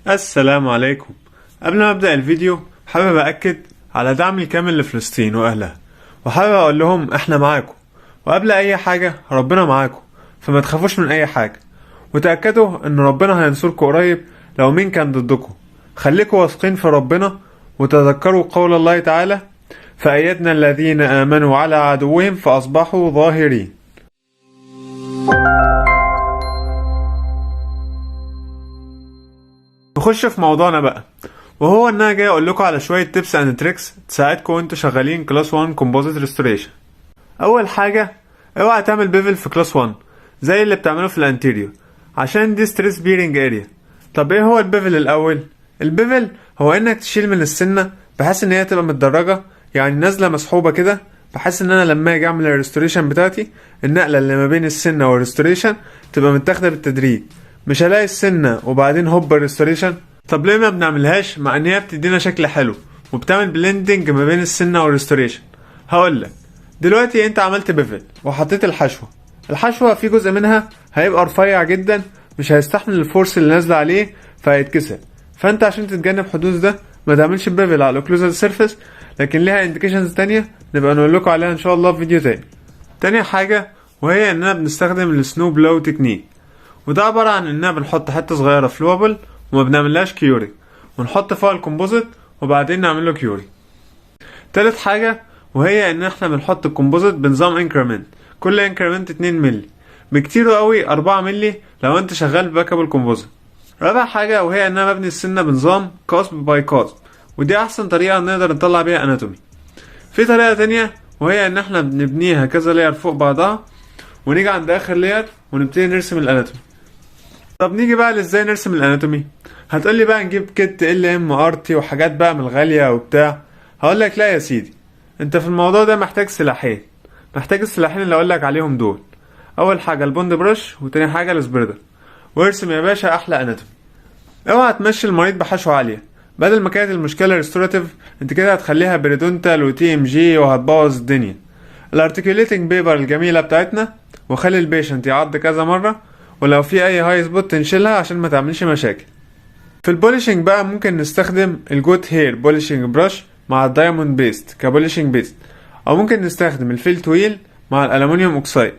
السلام عليكم. قبل ما ابدأ الفيديو حابب أأكد على دعمي الكامل لفلسطين وأهلها، وحابب أقول لهم احنا معاكم، وقبل أي حاجة ربنا معاكم، فما تخافوش من أي حاجة، وتأكدوا إن ربنا هينصركم قريب لو مين كان ضدكم. خليكم واثقين في ربنا، وتذكروا قول الله تعالى: فأيدنا الذين آمنوا على عدوهم فأصبحوا ظاهرين. نخش في موضوعنا بقى، وهو ان انا جاي اقول لكم على شويه تيبس اند تريكس تساعدكم وانتوا شغالين كلاس 1 كومبوزيت ريستوريشن. اول حاجه، اوعى تعمل بيفل في كلاس 1 زي اللي بتعمله في الانتيريور، عشان دي ستريس بيرنج اريا. طب ايه هو البيفل الاول؟ البيفل هو انك تشيل من السنه بحيث ان هي تبقى متدرجه، يعني نازله مسحوبه كده، بحيث ان انا لما اجي اعمل الريستوريشن بتاعتي النقله اللي ما بين السنه والريستوريشن تبقى متاخده بالتدريج، مش هلاقي السنه وبعدين هوب الريستوريشن. طب ليه ما بنعملهاش مع ان هي بتدينا شكل حلو وبتعمل بلندنج ما بين السنه والريستوريشن؟ هقولك. دلوقتي انت عملت بيفل وحطيت الحشوه في جزء منها هيبقى رفيع جدا، مش هيستحمل الفورس اللي نازله عليه فهيتكسر. فانت عشان تتجنب حدوث ده ما تعملش بيفل على الاوكلوزال سيرفيس، لكن ليها انديكيشنز تانية نبقى نقول لكم عليها ان شاء الله في فيديو تاني. تاني حاجه وهي اننا بنستخدم السنو بلو تكنيك، وده عباره عن اننا بنحط حته صغيره فلوبل وما بنعملهاش كيوري، ونحط فوق الكومبوزيت وبعدين نعمله كيوري. تالت حاجه وهي ان احنا بنحط الكومبوزيت بنظام انكريمنت، كل انكريمنت 2 مللي، بكتير قوي 4 مللي لو انت شغال بباكابل كومبوزيت. رابع حاجه وهي ان انا ببني السنه بنظام كاسب باي كاسب، ودي احسن طريقه نقدر نطلع بيها اناتومي. في طريقه تانية وهي ان احنا بنبنيها كذا لاير فوق بعضها، ونيجي عند اخر لاير ونبتدي نرسم الاناتومي. طب نيجي بقى لازاي نرسم الاناتومي. هتقولي بقى نجيب كت LM-RT وحاجات بقى من الغاليه وبتاع. هقولك لا يا سيدي، انت في الموضوع ده محتاج سلاحين، محتاج السلاحين اللي اقولك عليهم دول. اول حاجه البوند برش، وتاني حاجه السبريدر، وارسم يا باشا احلى اناتومي. اوعى تمشي المريض بحشوه عاليه، بدل ما كانت المشكله ريستوراتيف انت كده هتخليها بريدونتال وTMG وهتبوظ الدنيا. الارتكيوليتنج بيبر الجميله بتاعتنا، وخلي البيشنت يعض كذا مره، ولو في اي هاي سبوت تنشلها عشان ما تعملش مشاكل. في البوليشنج بقى ممكن نستخدم الجوت هير بوليشنج براش مع الدايموند بيست كبوليشنج بيست، او ممكن نستخدم الفيلت ويل مع الالومنيوم اوكسايد،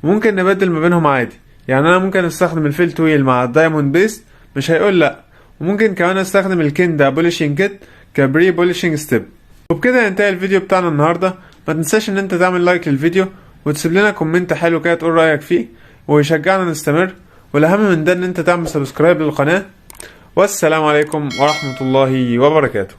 وممكن نبدل ما بينهم عادي. يعني انا ممكن استخدم الفيلت ويل مع الدايموند بيست مش هيقول لا، وممكن كمان استخدم الكندا بوليشنج كيت كبري بوليشنج ستيب. وبكده ينتهي الفيديو بتاعنا النهارده. ما تنساش ان انت تعمل لايك للفيديو وتسيب لنا كومنت حلو كده تقول رايك فيه ويشجعنا نستمر، والاهم من ده ان انت تعمل سبسكرايب للقناه. والسلام عليكم ورحمه الله وبركاته.